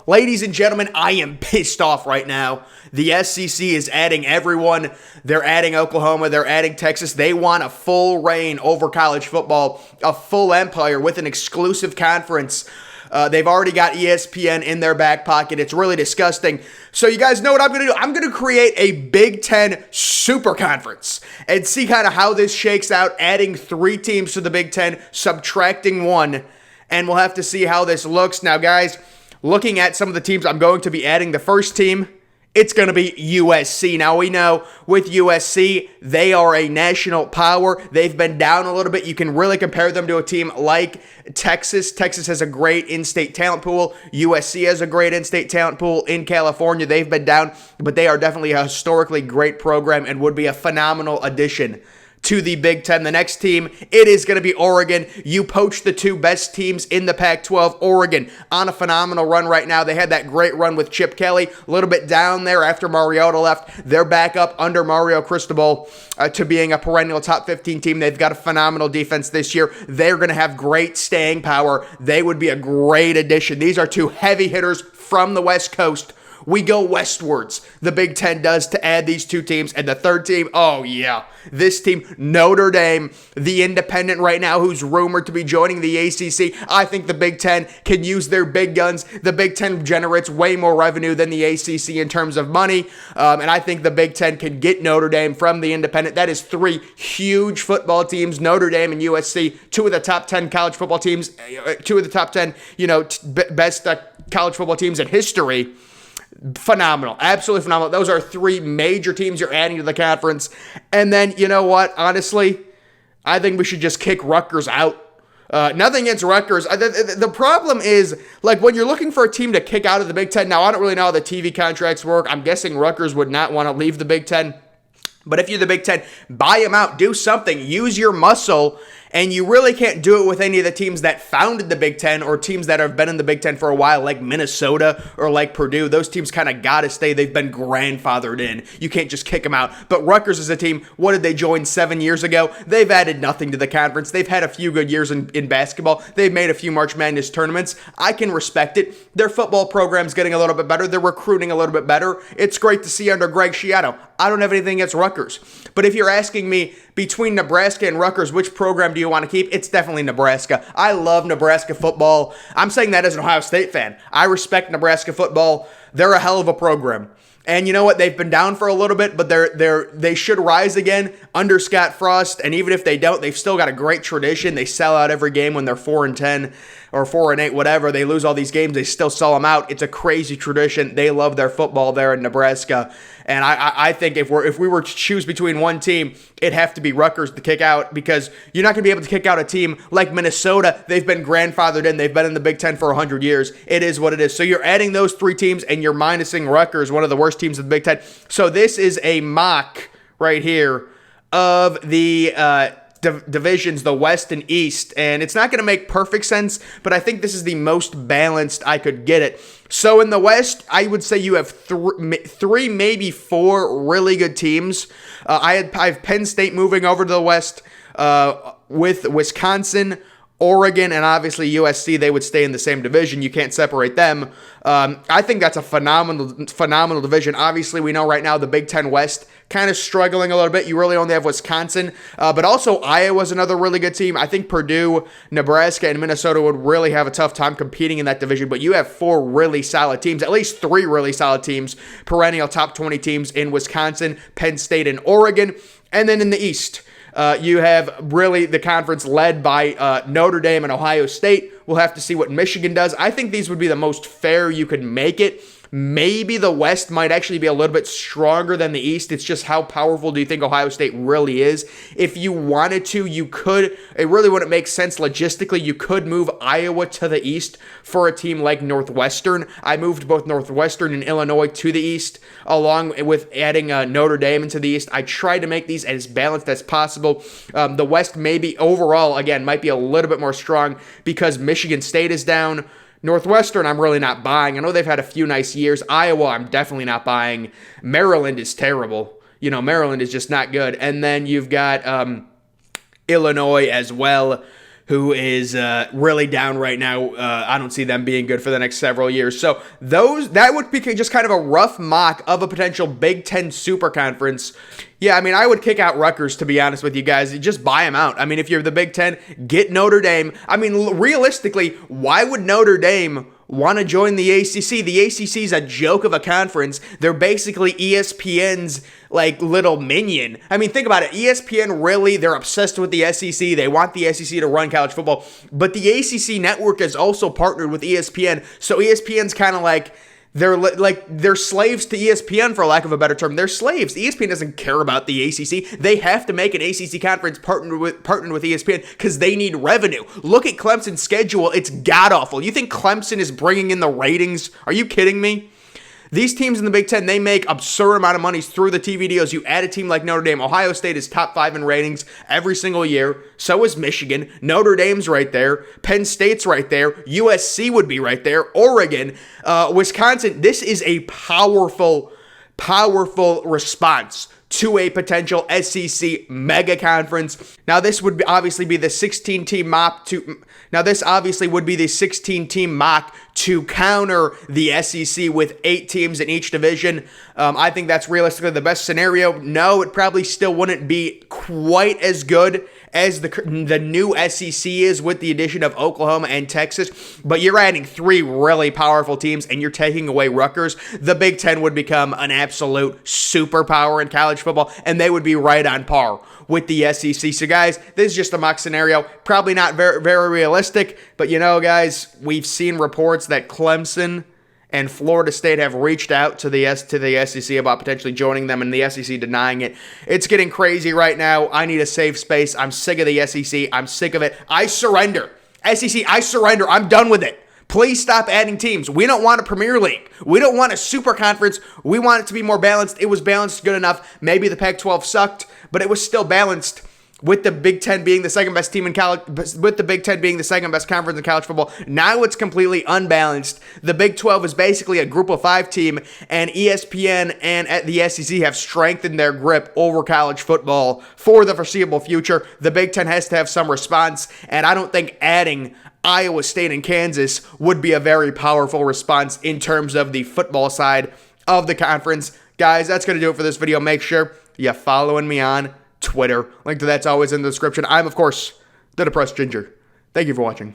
Ladies and gentlemen, I am pissed off right now. The SEC is adding everyone. They're adding Oklahoma. They're adding Texas. They want a full reign over college football, a full empire with an exclusive conference. They've already got ESPN in their back pocket. It's really disgusting. So you guys know what I'm going to do? I'm going to create a Big Ten super conference and see kind of how this shakes out, adding 3 teams to the Big Ten, subtracting 1, and we'll have to see how this looks. Now, guys, looking at some of the teams I'm going to be adding, the first team, it's going to be USC. Now, we know with USC, they are a national power. They've been down a little bit. You can really compare them to a team like Texas. Texas has a great in-state talent pool. USC has a great in-state talent pool. In California, they've been down, but they are definitely a historically great program and would be a phenomenal addition to the Big Ten. The next team, it is going to be Oregon. You poached the 2 best teams in the Pac-12. Oregon on a phenomenal run right now. They had that great run with Chip Kelly, a little bit down there after Mariota left. They're back up under Mario Cristobal to being a perennial top 15 team. They've got a phenomenal defense this year. They're going to have great staying power. They would be a great addition. These are 2 heavy hitters from the West Coast. We go westwards, the Big Ten does, to add these 2 teams. And the third team, oh yeah, this team, Notre Dame, the independent right now who's rumored to be joining the ACC. I think the Big Ten can use their big guns. The Big Ten generates way more revenue than the ACC in terms of money. And I think the Big Ten can get Notre Dame from the independent. That is 3 huge football teams, Notre Dame and USC, 2 of the top 10 college football teams, 2 of the top 10, best college football teams in history. Phenomenal. Absolutely phenomenal. Those are 3 major teams you're adding to the conference. And then, you know what? Honestly, I think we should just kick Rutgers out. Nothing against Rutgers. The problem is, like, when you're looking for a team to kick out of the Big Ten, now I don't really know how the TV contracts work. I'm guessing Rutgers would not want to leave the Big Ten. But if you're the Big Ten, buy them out, do something, use your muscle, and you really can't do it with any of the teams that founded the Big Ten or teams that have been in the Big Ten for a while, like Minnesota or like Purdue. Those teams kind of got to stay. They've been grandfathered in. You can't just kick them out. But Rutgers is a team, what did they join 7 years ago? They've added nothing to the conference. They've had a few good years in basketball. They've made a few March Madness tournaments. I can respect it. Their football program's getting a little bit better. They're recruiting a little bit better. It's great to see under Greg Schiano. I don't have anything against Rutgers. But if you're asking me, between Nebraska and Rutgers, which program do you want to keep? It's definitely Nebraska. I love Nebraska football. I'm saying that as an Ohio State fan. I respect Nebraska football. They're a hell of a program. And you know what? They've been down for a little bit, but they should rise again under Scott Frost. And even if they don't, they've still got a great tradition. They sell out every game when they're 4-10 or 4-8, whatever. They lose all these games. They still sell them out. It's a crazy tradition. They love their football there in Nebraska. And I think if we were to choose between one team, it'd have to be Rutgers to kick out, because you're not going to be able to kick out a team like Minnesota. They've been grandfathered in. They've been in the Big Ten for 100 years. It is what it is. So you're adding those 3 teams and you're minusing Rutgers, one of the worst teams in the Big Ten. So this is a mock right here of the divisions, the West and East, and it's not going to make perfect sense, but I think this is the most balanced I could get it. So in the West, I would say you have 3, maybe 4 really good teams. I have Penn State moving over to the West with Wisconsin, Oregon, and obviously USC. They would stay in the same division. You can't separate them. I think that's a phenomenal division. Obviously, we know right now the Big Ten West kind of struggling a little bit. You really only have Wisconsin, but also Iowa's another really good team. I think Purdue, Nebraska, and Minnesota would really have a tough time competing in that division, but you have 4 really solid teams, at least 3 really solid teams, perennial top 20 teams in Wisconsin, Penn State, and Oregon. And then in the East, you have really the conference led by Notre Dame and Ohio State. We'll have to see what Michigan does. I think these would be the most fair you could make it. Maybe the West might actually be a little bit stronger than the East. It's just how powerful do you think Ohio State really is? If you wanted to, you could. It really wouldn't make sense logistically. You could move Iowa to the East for a team like Northwestern. I moved both Northwestern and Illinois to the East, along with adding Notre Dame into the East. I tried to make these as balanced as possible. The West maybe overall, again, might be a little bit more strong because Michigan State is down. Northwestern, I'm really not buying. I know they've had a few nice years. Iowa, I'm definitely not buying. Maryland is terrible. Maryland is just not good. And then you've got Illinois as well. who is really down right now. I don't see them being good for the next several years. So that would be just kind of a rough mock of a potential Big Ten Super Conference. Yeah, I mean, I would kick out Rutgers, to be honest with you guys. You just buy them out. I mean, if you're the Big Ten, get Notre Dame. I mean, realistically, why would Notre Dame want to join the ACC? The ACC is a joke of a conference. They're basically ESPN's like little minion. I mean, think about it. ESPN really, they're obsessed with the SEC. They want the SEC to run college football. But the ACC network is also partnered with ESPN. So ESPN's kind of like, they're slaves to ESPN, for lack of a better term. They're slaves. ESPN doesn't care about the ACC. They have to make an ACC conference partnered with ESPN because they need revenue. Look at Clemson's schedule. It's god-awful. You think Clemson is bringing in the ratings? Are you kidding me? These teams in the Big Ten, they make absurd amount of money through the TV deals. You add a team like Notre Dame. Ohio State is top 5 in ratings every single year. So is Michigan. Notre Dame's right there. Penn State's right there. USC would be right there. Oregon, Wisconsin. This is a powerful response to a potential SEC mega conference. Now, this would obviously be the 16-team mock to. Now, this obviously would be the 16-team mock to counter the SEC with 8 teams in each division. I think that's realistically the best scenario. No, it probably still wouldn't be quite as good as the new SEC is with the addition of Oklahoma and Texas, but you're adding 3 really powerful teams and you're taking away Rutgers. The Big Ten would become an absolute superpower in college football, and they would be right on par with the SEC. So guys, this is just a mock scenario. Probably not very, very realistic, but you know, guys, we've seen reports that Clemson and Florida State have reached out to the SEC about potentially joining them, and the SEC denying it. It's getting crazy right now. I need a safe space. I'm sick of the SEC. I'm sick of it. I surrender. SEC, I surrender. I'm done with it. Please stop adding teams. We don't want a Premier League. We don't want a super conference. We want it to be more balanced. It was balanced good enough. Maybe the Pac-12 sucked, but it was still balanced, with the Big Ten being the second best team in college, with the Big Ten being the second best conference in college football. Now it's completely unbalanced. The Big 12 is basically a group of 5 team, and ESPN and the SEC have strengthened their grip over college football for the foreseeable future. The Big Ten has to have some response, and I don't think adding Iowa State and Kansas would be a very powerful response in terms of the football side of the conference. Guys, that's going to do it for this video. Make sure you're following me on Twitter. Link to that's always in the description. I'm, of course, the Depressed Ginger. Thank you for watching.